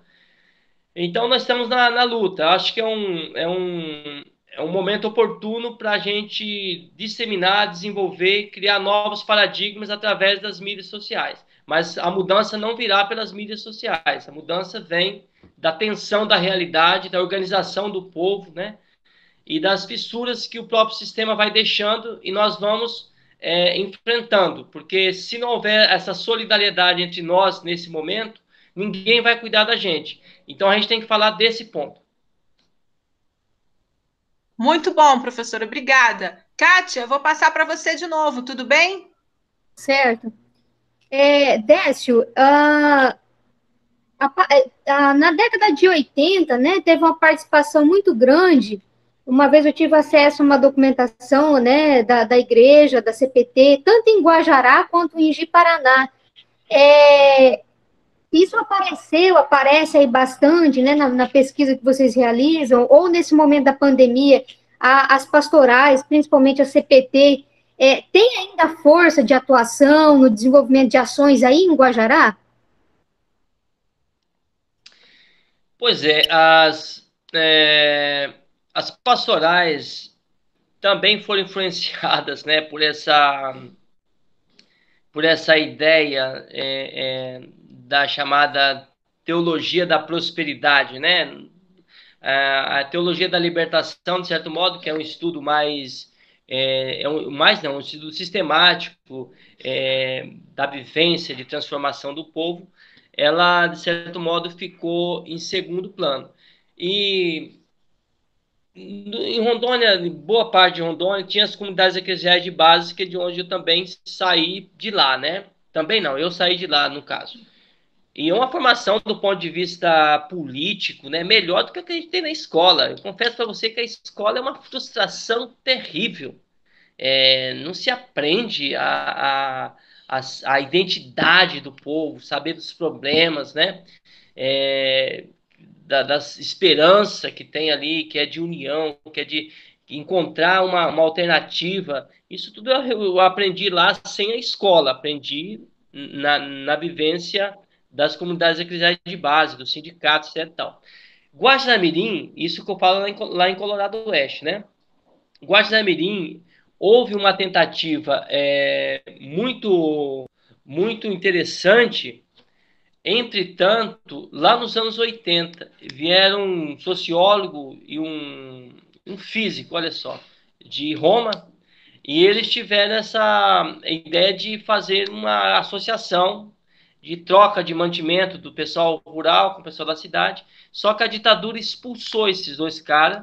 Então, nós estamos na luta. Acho que é um momento oportuno para a gente disseminar, desenvolver, criar novos paradigmas através das mídias sociais. Mas a mudança não virá pelas mídias sociais. A mudança vem da tensão da realidade, da organização do povo, né? E das fissuras que o próprio sistema vai deixando e nós vamos enfrentando. Porque se não houver essa solidariedade entre nós nesse momento, ninguém vai cuidar da gente. Então a gente tem que falar desse ponto. Muito bom, professora, obrigada. Kátia, vou passar para você de novo, tudo bem? Certo. Décio, na década de 80, né, teve uma participação muito grande. Uma vez eu tive acesso a uma documentação, né, da igreja, da CPT, tanto em Guajará quanto em Ji-Paraná. Isso aparece aí bastante, né, na pesquisa que vocês realizam, ou nesse momento da pandemia, as pastorais, principalmente a CPT, tem ainda força de atuação no desenvolvimento de ações aí em Guajará? Pois as pastorais também foram influenciadas, né, por essa ideia da chamada teologia da prosperidade, né? a teologia da libertação, de certo modo, que é um estudo mais, um estudo sistemático da vivência de transformação do povo, ela, de certo modo, ficou em segundo plano. E em Rondônia, em boa parte de Rondônia, tinha as comunidades eclesiais de base, que é de onde eu também saí de lá, né? Também não, eu saí de lá, no caso. E é uma formação do ponto de vista político, né, melhor do que a que a gente tem na escola. Eu confesso para você que a escola é uma frustração terrível. Não se aprende a identidade do povo, saber dos problemas, né? Das esperança que tem ali, que é de união, que é de encontrar uma alternativa. Isso tudo eu aprendi lá sem a escola, aprendi na vivência das comunidades eclesiais de base, dos sindicatos, etc. Tal. Guaxinamirim, isso que eu falo lá em Colorado Oeste, né? Guaxinamirim, houve uma tentativa muito interessante. Entretanto, lá nos anos 80, vieram um sociólogo e um físico, olha só, de Roma, e eles tiveram essa ideia de fazer uma associação de troca de mantimento do pessoal rural com o pessoal da cidade, só que a ditadura expulsou esses dois caras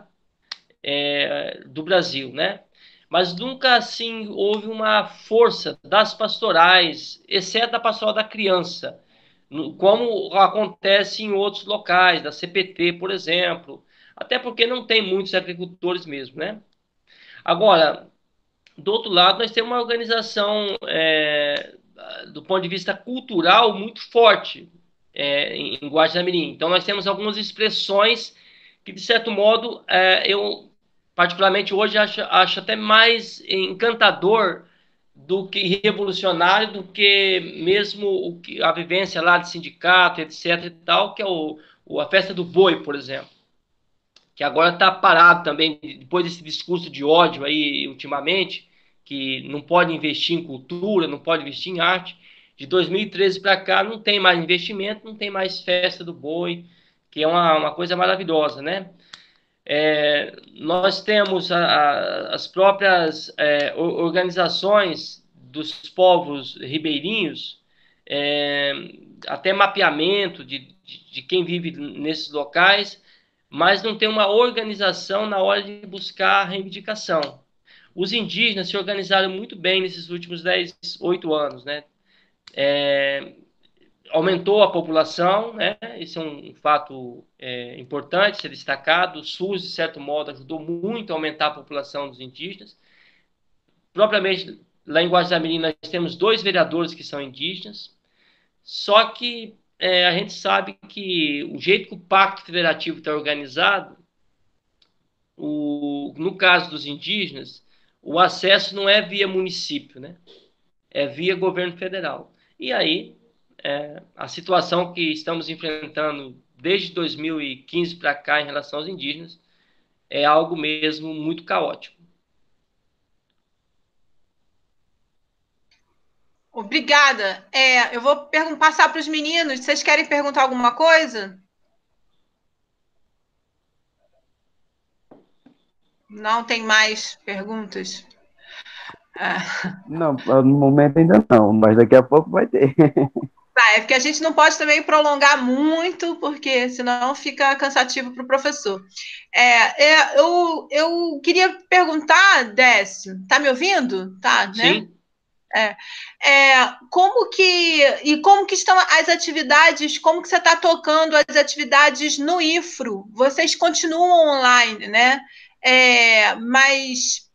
do Brasil, né? Mas nunca, assim, houve uma força das pastorais, exceto a pastoral da criança, como acontece em outros locais, da CPT, por exemplo, até porque não tem muitos agricultores mesmo, né? Agora, do outro lado, nós temos uma organização do ponto de vista cultural muito forte em Guaxinamirim. Então, nós temos algumas expressões que, de certo modo, eu particularmente hoje acho até mais encantador do que revolucionário, do que mesmo a vivência lá de sindicato, etc. e tal, que é a festa do boi, por exemplo, que agora está parado também, depois desse discurso de ódio aí, ultimamente, que não pode investir em cultura, não pode investir em arte. De 2013 para cá não tem mais investimento, não tem mais festa do boi, que é uma coisa maravilhosa, né? Nós temos as próprias organizações dos povos ribeirinhos, até mapeamento de quem vive nesses locais, mas não tem uma organização na hora de buscar a reivindicação. Os indígenas se organizaram muito bem nesses últimos 8 anos, né? Aumentou a população, né? Esse é um fato importante ser destacado. O SUS, de certo modo, ajudou muito a aumentar a população dos indígenas. Propriamente, lá em Guaxinamirim, nós temos 2 vereadores que são indígenas, só que a gente sabe que o jeito que o Pacto Federativo está organizado, no caso dos indígenas, o acesso não é via município, né? É via governo federal. E aí, a situação que estamos enfrentando desde 2015 para cá em relação aos indígenas é algo mesmo muito caótico. Obrigada. Eu vou passar para os meninos. Vocês querem perguntar alguma coisa? Não tem mais perguntas? Não, no momento ainda não, mas daqui a pouco vai ter. Tá, porque a gente não pode também prolongar muito, porque senão fica cansativo para o professor. Eu queria perguntar, Décio, tá me ouvindo? Tá, né? Sim. Como que estão as atividades, como que você está tocando as atividades no IFRO? Vocês continuam online, né? Mas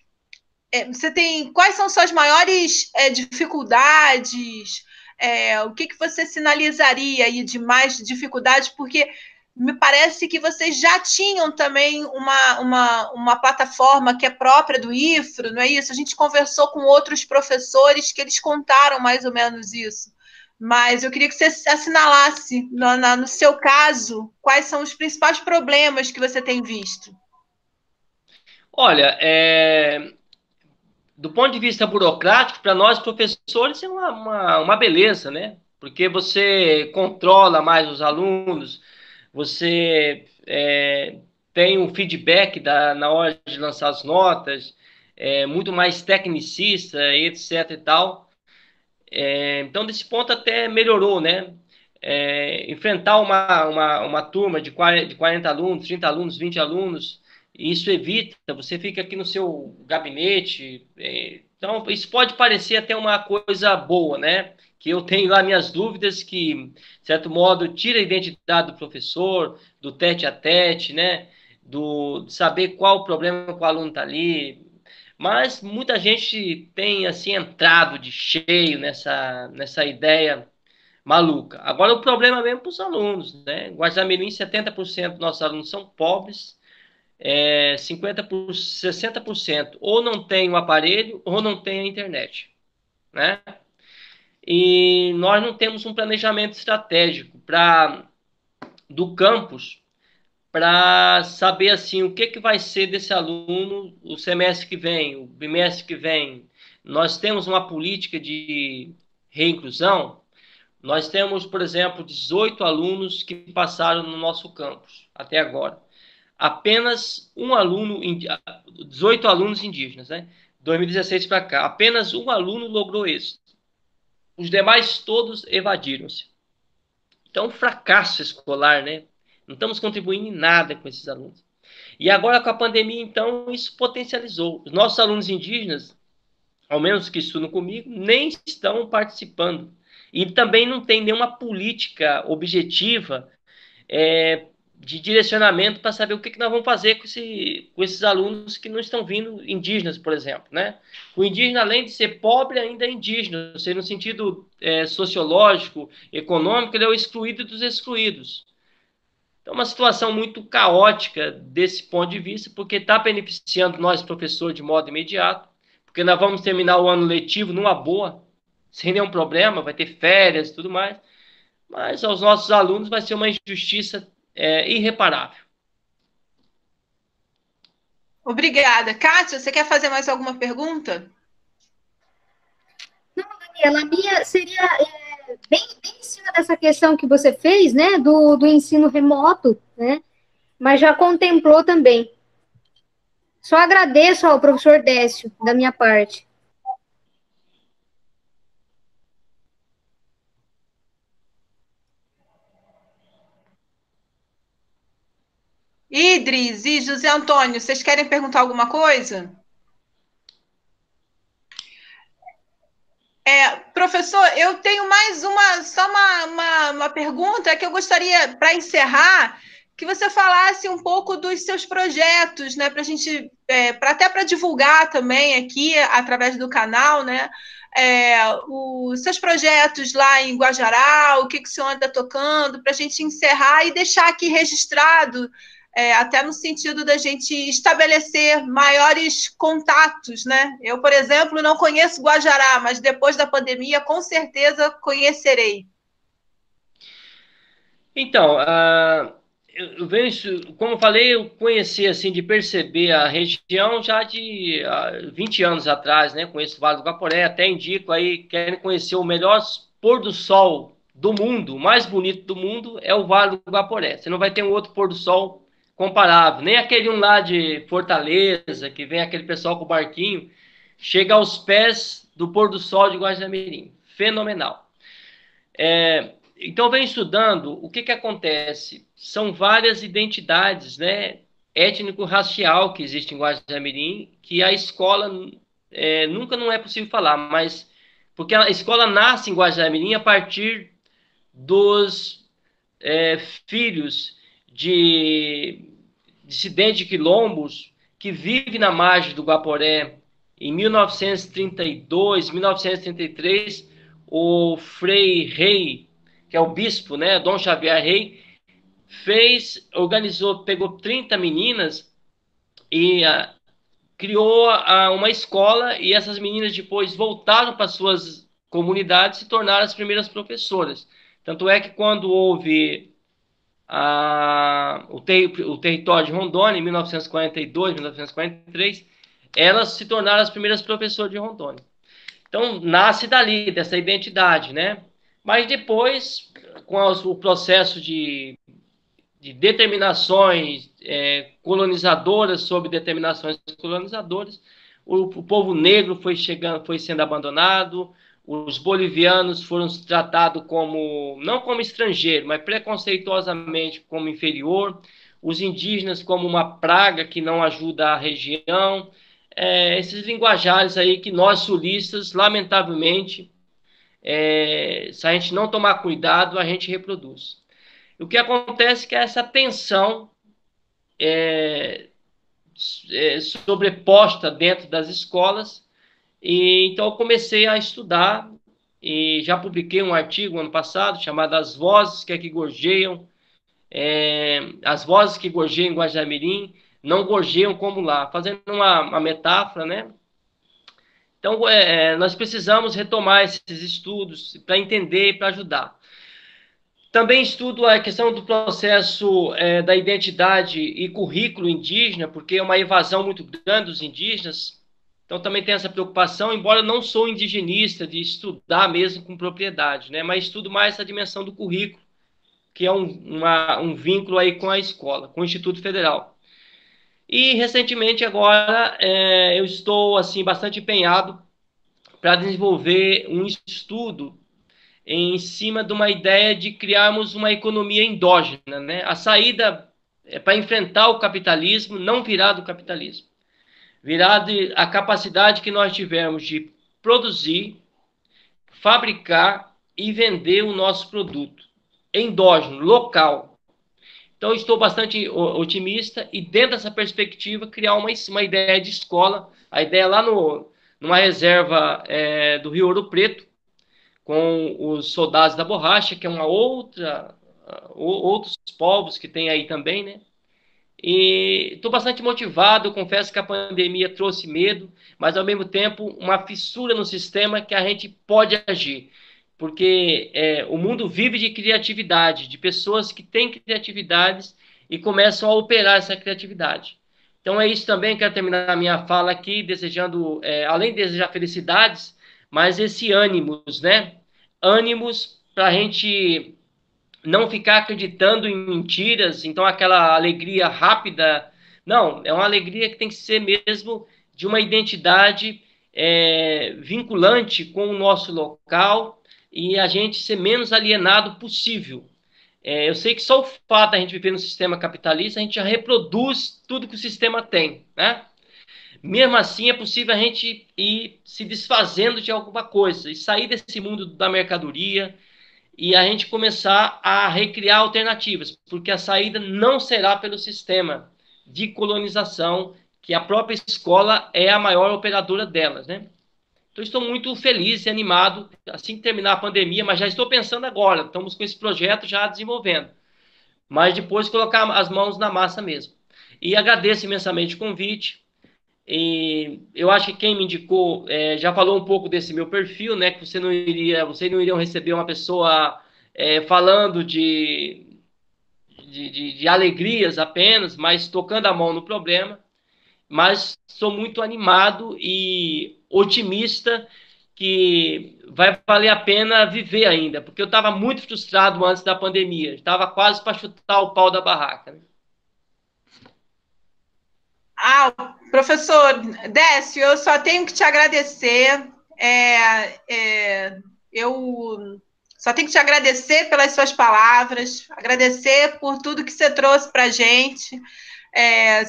você quais são suas maiores dificuldades? O que você sinalizaria aí de mais dificuldades? Porque me parece que vocês já tinham também uma plataforma que é própria do IFRO, não é isso? A gente conversou com outros professores que eles contaram mais ou menos isso. Mas eu queria que você assinalasse, no seu caso, quais são os principais problemas que você tem visto. Olha, do ponto de vista burocrático, para nós professores é uma beleza, né? Porque você controla mais os alunos, você tem um feedback na hora de lançar as notas, muito mais tecnicista, etc. e tal. Então, desse ponto até melhorou, né? Enfrentar uma turma de 40 alunos, 30 alunos, 20 alunos, isso evita, você fica aqui no seu gabinete. Então, isso pode parecer até uma coisa boa, né? Que eu tenho lá minhas dúvidas que, de certo modo, tira a identidade do professor, do tete a tete, né? De saber qual o problema que o aluno está ali. Mas muita gente tem assim entrado de cheio nessa ideia maluca. Agora o problema mesmo para os alunos, né? Guaxamirim, 70% dos nossos alunos são pobres, 60% ou não tem o aparelho ou não tem a internet, né? E nós não temos um planejamento estratégico do campus para saber assim o que vai ser desse aluno o semestre que vem, o bimestre que vem. Nós temos uma política de reinclusão. Nós temos, por exemplo, 18 alunos que passaram no nosso campus até agora. Apenas 18 alunos indígenas, né? 2016 para cá, apenas um aluno logrou isso. Os demais todos evadiram-se. Então, fracasso escolar, né? Não estamos contribuindo em nada com esses alunos. E agora, com a pandemia, então, isso potencializou. Os nossos alunos indígenas, ao menos que estudam comigo, nem estão participando. E também não tem nenhuma política objetiva de direcionamento para saber o que nós vamos fazer com esses alunos que não estão vindo indígenas, por exemplo, né? O indígena, além de ser pobre, ainda é indígena, ou seja, no sentido sociológico, econômico, ele é o excluído dos excluídos. Então, uma situação muito caótica desse ponto de vista, porque está beneficiando nós, professores, de modo imediato, porque nós vamos terminar o ano letivo numa boa, sem nenhum problema, vai ter férias e tudo mais, mas aos nossos alunos vai ser uma injustiça irreparável. Obrigada. Kátia, você quer fazer mais alguma pergunta? Não, Daniela, a minha seria bem em cima dessa questão que você fez, né, do ensino remoto, né, mas já contemplou também. Só agradeço ao professor Décio, da minha parte. Idris e José Antônio, vocês querem perguntar alguma coisa? Professor, eu tenho mais uma pergunta que eu gostaria, para encerrar, que você falasse um pouco dos seus projetos, né, para a gente, até para divulgar também aqui, através do canal, né, os seus projetos lá em Guajará, o que o senhor anda tocando, para a gente encerrar e deixar aqui registrado, até no sentido da gente estabelecer maiores contatos, né? Eu, por exemplo, não conheço Guajará, mas depois da pandemia, com certeza conhecerei. Então, eu venho, como eu falei, eu conheci, assim, de perceber a região já de 20 anos atrás, né? Conheço o Vale do Guaporé, até indico aí, querem conhecer o melhor pôr do sol do mundo, o mais bonito do mundo, é o Vale do Guaporé. Você não vai ter um outro pôr do sol comparável, nem aquele um lá de Fortaleza, que vem aquele pessoal com o barquinho, chega aos pés do pôr do sol de Guaxamirim. Fenomenal. Então, eu venho estudando o que acontece. São várias identidades, né, étnico-racial que existem em Guaxamirim, que a escola nunca não é possível falar, mas porque a escola nasce em Guaxamirim a partir dos filhos de dissidentes de quilombos que vivem na margem do Guaporé. Em 1932, 1933, o Frei Rei, que é o bispo, né, Dom Xavier Rei, organizou, pegou 30 meninas e criou uma escola, e essas meninas depois voltaram para suas comunidades e se tornaram as primeiras professoras. Tanto é que quando houve o território de Rondônia, em 1942, 1943, elas se tornaram as primeiras professoras de Rondônia. Então, nasce dali, dessa identidade, né? Mas depois, com o processo de determinações colonizadoras sobre determinações colonizadoras. O povo negro foi sendo abandonado, os bolivianos foram tratados como, não como estrangeiro, mas preconceituosamente como inferior, os indígenas como uma praga que não ajuda a região, esses linguajares aí que nós sulistas, lamentavelmente, se a gente não tomar cuidado, a gente reproduz. O que acontece é que essa tensão sobreposta dentro das escolas, e então eu comecei a estudar e já publiquei um artigo ano passado chamado As Vozes que Gorjeiam, as vozes que gorjeiam em Guajará-Mirim não gorjeiam como lá, fazendo uma metáfora, né? Então, nós precisamos retomar esses estudos para entender e para ajudar. Também estudo a questão do processo da identidade e currículo indígena, porque é uma evasão muito grande dos indígenas. Então, também tem essa preocupação, embora eu não sou indigenista de estudar mesmo com propriedade, né? Mas estudo mais essa dimensão do currículo, que é um vínculo aí com a escola, com o Instituto Federal. E, recentemente, agora, eu estou assim bastante empenhado para desenvolver um estudo em cima de uma ideia de criarmos uma economia endógena, né? A saída é para enfrentar o capitalismo, não virar do capitalismo. Virar a capacidade que nós tivemos de produzir, fabricar e vender o nosso produto endógeno, local. Então, estou bastante otimista e, dentro dessa perspectiva, criar uma ideia de escola, a ideia lá numa reserva do Rio Ouro Preto, com os soldados da borracha, que é outros povos que tem aí também, né? E estou bastante motivado, confesso que a pandemia trouxe medo, mas ao mesmo tempo uma fissura no sistema que a gente pode agir, porque o mundo vive de criatividade, de pessoas que têm criatividades e começam a operar essa criatividade. Então é isso também, quero terminar a minha fala aqui, desejando, além de desejar felicidades, mas esse ânimos, né? Ânimos para a gente não ficar acreditando em mentiras, então aquela alegria rápida. Não, é uma alegria que tem que ser mesmo de uma identidade vinculante com o nosso local e a gente ser menos alienado possível. Eu sei que só o fato da gente viver no sistema capitalista, a gente já reproduz tudo que o sistema tem, né? Mesmo assim, é possível a gente ir se desfazendo de alguma coisa e sair desse mundo da mercadoria e a gente começar a recriar alternativas, porque a saída não será pelo sistema de colonização, que a própria escola é a maior operadora delas, né? Então, estou muito feliz e animado assim que terminar a pandemia, mas já estou pensando agora, estamos com esse projeto já desenvolvendo, mas depois colocar as mãos na massa mesmo. E agradeço imensamente o convite. E eu acho que quem me indicou já falou um pouco desse meu perfil, né? Que vocês não iriam receber uma pessoa falando de alegrias apenas, mas tocando a mão no problema. Mas sou muito animado e otimista que vai valer a pena viver ainda, porque eu estava muito frustrado antes da pandemia, estava quase para chutar o pau da barraca, né? Professor Décio, eu só tenho que te agradecer. Eu só tenho que te agradecer pelas suas palavras, agradecer por tudo que você trouxe para a gente.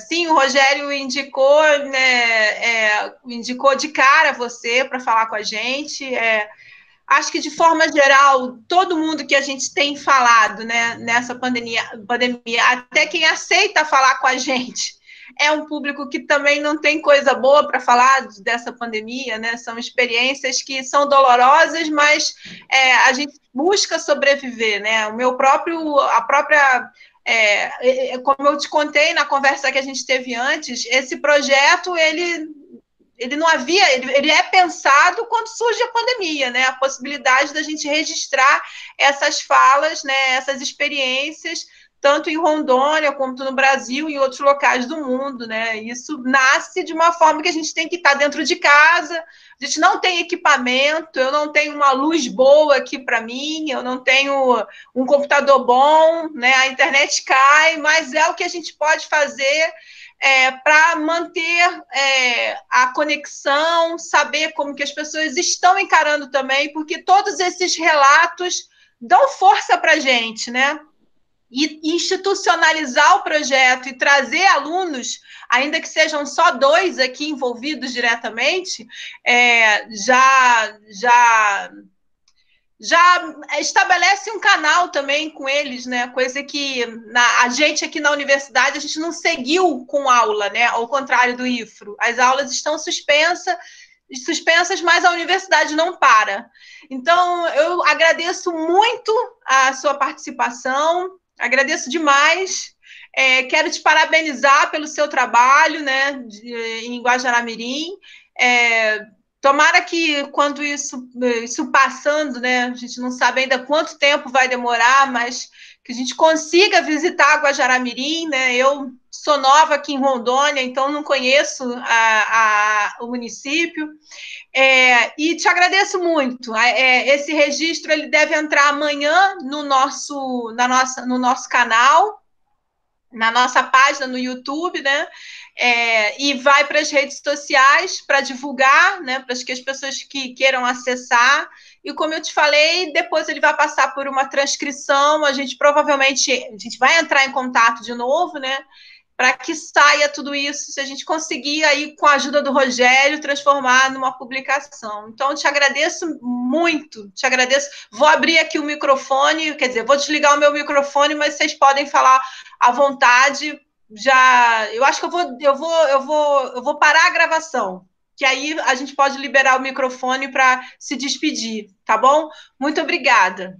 Sim, o Rogério indicou, né, indicou de cara você para falar com a gente. Acho que, de forma geral, todo mundo que a gente tem falado, né, nessa pandemia, até quem aceita falar com a gente, é um público que também não tem coisa boa para falar dessa pandemia, né? São experiências que são dolorosas, mas a gente busca sobreviver, né? Como eu te contei na conversa que a gente teve antes, esse projeto, ele não havia, ele é pensado quando surge a pandemia, né? A possibilidade da gente registrar essas falas, né? Essas experiências tanto em Rondônia, quanto no Brasil e em outros locais do mundo, né? Isso nasce de uma forma que a gente tem que estar dentro de casa, a gente não tem equipamento, eu não tenho uma luz boa aqui para mim, eu não tenho um computador bom, né? A internet cai, mas é o que a gente pode fazer para manter a conexão, saber como que as pessoas estão encarando também, porque todos esses relatos dão força para a gente, né? E institucionalizar o projeto e trazer alunos, ainda que sejam só 2 aqui envolvidos diretamente, já estabelece um canal também com eles, né? Coisa que a gente aqui na universidade, a gente não seguiu com aula, né? Ao contrário do IFRO. As aulas estão suspensas, mas a universidade não para. Então, eu agradeço muito a sua participação, agradeço demais. Quero te parabenizar pelo seu trabalho, né, em Guajará-Mirim. Tomara que, quando isso passando, né, a gente não sabe ainda quanto tempo vai demorar, mas que a gente consiga visitar Guajará-Mirim, né? Eu sou nova aqui em Rondônia, então não conheço o município. E te agradeço muito. Esse registro ele deve entrar amanhã no nosso canal, na nossa página no YouTube, né? E vai para as redes sociais para divulgar, né? Para que as pessoas que queiram acessar. E como eu te falei, depois ele vai passar por uma transcrição. A gente vai entrar em contato de novo, né? Para que saia tudo isso, se a gente conseguir aí, com a ajuda do Rogério, transformar numa publicação. Então, te agradeço muito, te agradeço. Vou abrir aqui o microfone, quer dizer, vou desligar o meu microfone, mas vocês podem falar à vontade. Eu acho que eu vou parar a gravação, que aí a gente pode liberar o microfone para se despedir, tá bom? Muito obrigada.